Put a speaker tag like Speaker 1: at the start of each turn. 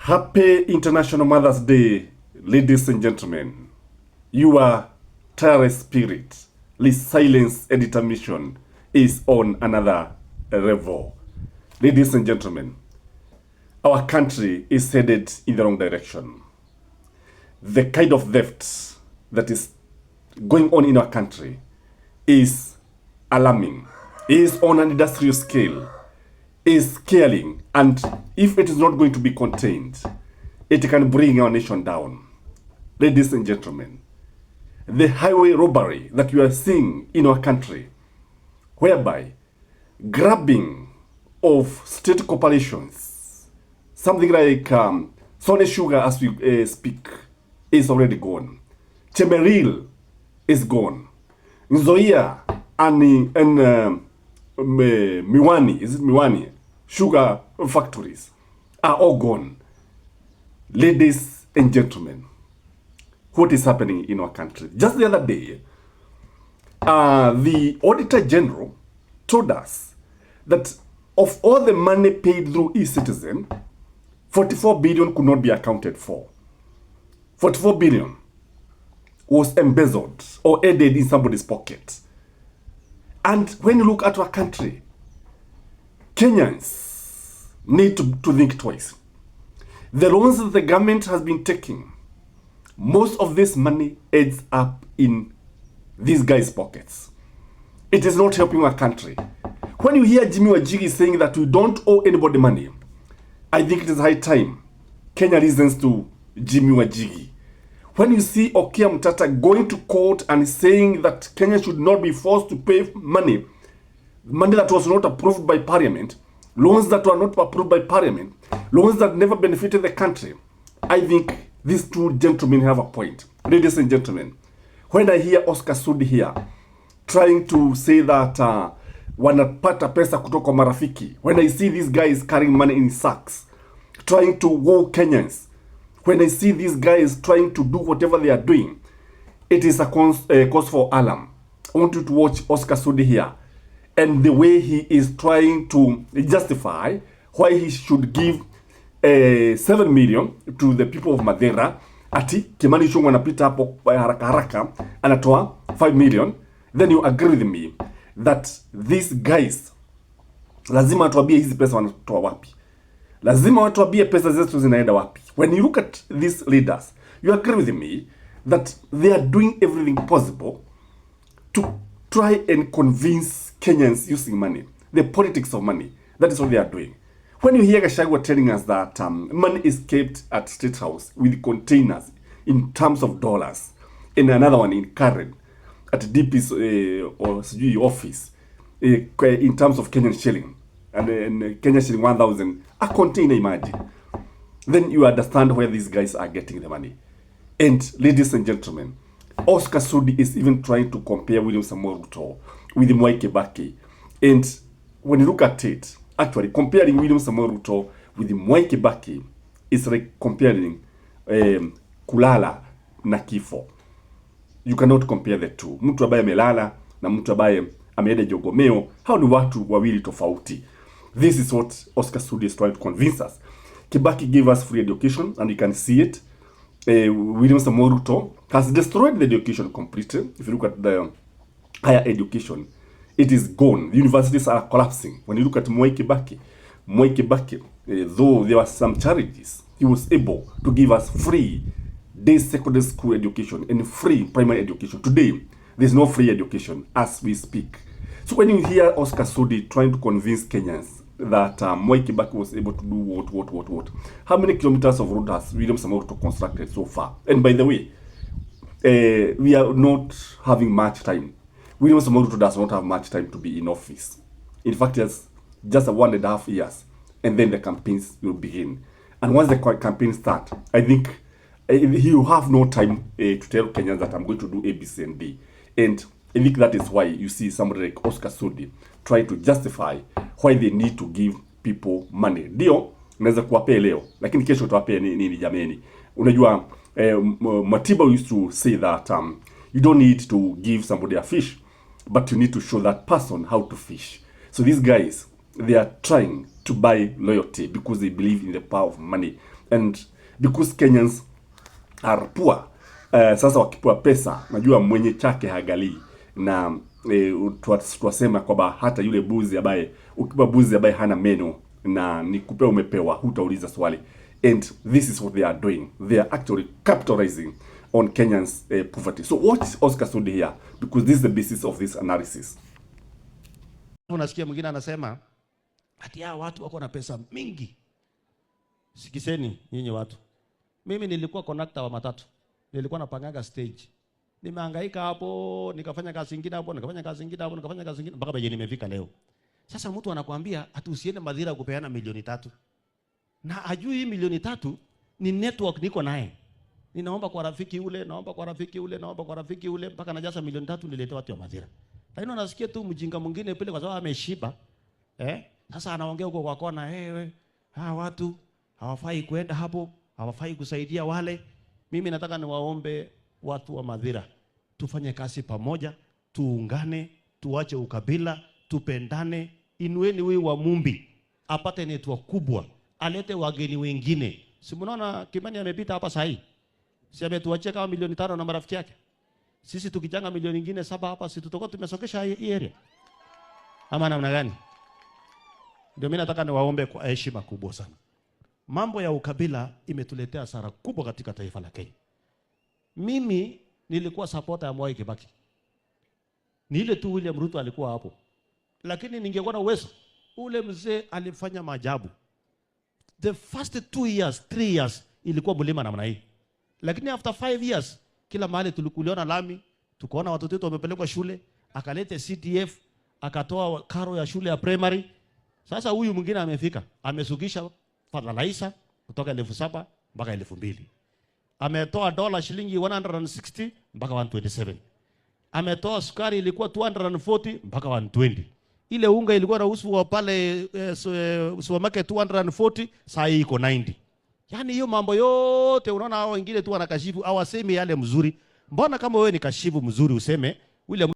Speaker 1: Happy International Mother's Day, ladies and gentlemen. Your tireless spirit, resilience and determination is on another level. Ladies and gentlemen, our country is headed in the wrong direction. The kind of theft that is going on in our country is alarming, is on an industrial scale, is scaling, and if it is not going to be contained, it can bring our nation down. Ladies and gentlemen, the highway robbery that you are seeing in our country, whereby grabbing of state corporations, something like Sony Sugar as we speak, is already gone. Chemeril is gone. Nzoia and Miwani, is it Miwani? Sugar factories are all gone. Ladies and gentlemen, what is happening in our country? Just the other day, the Auditor General told us that of all the money paid through e-Citizen, 44 billion could not be accounted for. 44 billion was embezzled or added in somebody's pocket. And when you look at our country, Kenyans need to think twice. The loans that the government has been taking, most of this money ends up in these guys' pockets. It is not helping our country. When you hear Jimmy Wajigi saying that we don't owe anybody money, I think it is high time Kenya listens to Jimmy Wajigi. When you see Okia Mtata going to court and saying that Kenya should not be forced to pay money that was not approved by parliament, loans that were not approved by parliament, loans that never benefited the country, I think these two gentlemen have a point. Ladies and gentlemen, when I hear Oscar Sudi here trying to say that wanapata pesa kutoka marafiki, when I see these guys carrying money in sacks, trying to woo Kenyans, when I see these guys trying to do whatever they are doing, it is a cause for alarm. I want you to watch Oscar Sudi here and the way he is trying to justify why he should give 7 million to the people of Madeira. Ati Kimani Ichung'wah anapita hapo haraka haraka anatoa 5 million. Then you agree with me that these guys lazima watuambie hizi pesa wanatoa wapi. Lazima watuambie pesa zetu zinaenda wapi. When you look at these leaders, you agree with me that they are doing everything possible to try and convince Kenyans using money, the politics of money. That is what they are doing. When you hear Gachagua telling us that money is kept at State House with containers in terms of dollars, and another one in Karen at DP's or CG office in terms of Kenyan shilling, and Kenyan shilling 1,000, a container, imagine. Then you understand where these guys are getting the money. And ladies and gentlemen, Oscar Sudi is even trying to compare William Samoei Ruto with Mwai Kibaki. And when you look at it, actually comparing William Samoei Ruto with Mwai Kibaki is like comparing kulala na kifo. You cannot compare the two. Mtu ambaye amelala na mtu ambaye ameenda jogomeo, hao ni watu wawili tofauti. This is what Oscar Sudi is trying to convince us. Kibaki gave us free education, and you can see it. William Samoei Ruto has destroyed the education completely. If you look at the higher education, it is gone. The universities are collapsing. When you look at Mwai Kibaki, though there were some challenges, he was able to give us free day secondary school education and free primary education. Today, there's no free education as we speak. So when you hear Oscar Sudi trying to convince Kenyans that Mwai Kibaki was able to do what, how many kilometers of road has William Samoei Ruto constructed so far? And by the way, we are not having much time. William Samoei Ruto does not have much time to be in office. In fact, he has just 1.5 years, and then the campaigns will begin. And once the campaign starts, I think he will have no time to tell Kenyans that I'm going to do A, B, C, and D. And I think that is why you see somebody like Oscar Sudi trying to justify why they need to give people money. Ndio, naweza kuwapea leo, lakini kesho utawapea nini jameni? Unajua, Matiba used to say that you don't need to give somebody a fish, but you need to show that person how to fish. So these guys, they are trying to buy loyalty because they believe in the power of money. And because Kenyans are poor, sasa wakipewa pesa, najua mwenye chake hagalii. Na tuwasema kwamba hata yule buzi ambaye, ukipewa buzi ambaye hana meno na nikupewa umepewa, hutauliza swali. And this is what they are doing. They are actually capitalizing on Kenyans poverty. So what is Oscar Sudi here? Because this is the basis of this analysis.
Speaker 2: Unasikia mwingine anasema ati hao watu wako na pesa mingi. Sikiseni nyinyi watu. Mimi nilikuwa conductor wa matatu. Nilikuwa napangaga stage. Nimehangaika hapo, nikafanya kazi nyingine hapo, nikafanya kazi nyingine hapo, nikafanya kazi nyingine mpaka penye nimefika leo. Sasa mtu anakuambia ati usiende Madhira kupeana milioni 3. Na ajui hii milioni 3 ni network niko naye. Ninaomba kwa rafiki ule, naomba kwa rafiki ule, naomba kwa rafiki ule mpaka najaza milioni 3 niletee watu wa Madhira. Lakini unasikia tu mjinga mwingine pale kwa sababu ameshiba. Sasa anaongea huko kwa kona, watu hawafai kwenda hapo, hawafai kusaidia wale. Mimi nataka niwaombe watu wa Madhira, tufanye kazi pamoja, tuungane, tuache ukabila, tupendane. Inueni huyu wa Mumbi apate network kubwa, alete wageni wengine. Si mnaona Kimani amepita hapa sahi? Si ametuachia kama milioni 5 na marafiki yake? Sisi tukijanga milioni nyingine 7 hapa, si tutakuwa tumesokesha hii area? Ama namna gani? Ndio mimi nataka niwaombe kwa heshima kubwa sana. Mambo ya ukabila imetuletea hasara kubwa katika taifa la Kenya. Mimi nilikuwa supporter ya Mwai Kibaki. Ni ile tu William Ruto alikuwa hapo. Lakini ningekuwa na uwezo, ule mzee alifanya maajabu. The first 2 years, 3 years ilikuwa mlima namna hii. Lakini after 5 years kila mahali tulikuliona lami, tukaona watoto wetu wamepelekwa shule, akalete CDF, akatoa karo ya shule ya primary. Sasa huyu mwingine amefika, amesukisha fertilizer kutoka 7,000 mpaka 2,000. Ametoa dola shilingi 160 mpaka 127. Ametoa sukari ilikuwa 240 mpaka 120. Ile unga ilikuwa inauzwa pale supermarket 240, sasa iko 90. Yaani hiyo mambo yote unaona hao wengine tu wanakashifu, hawasemi yale mzuri. Mbona kama wewe ni kashifu mzuri useme ule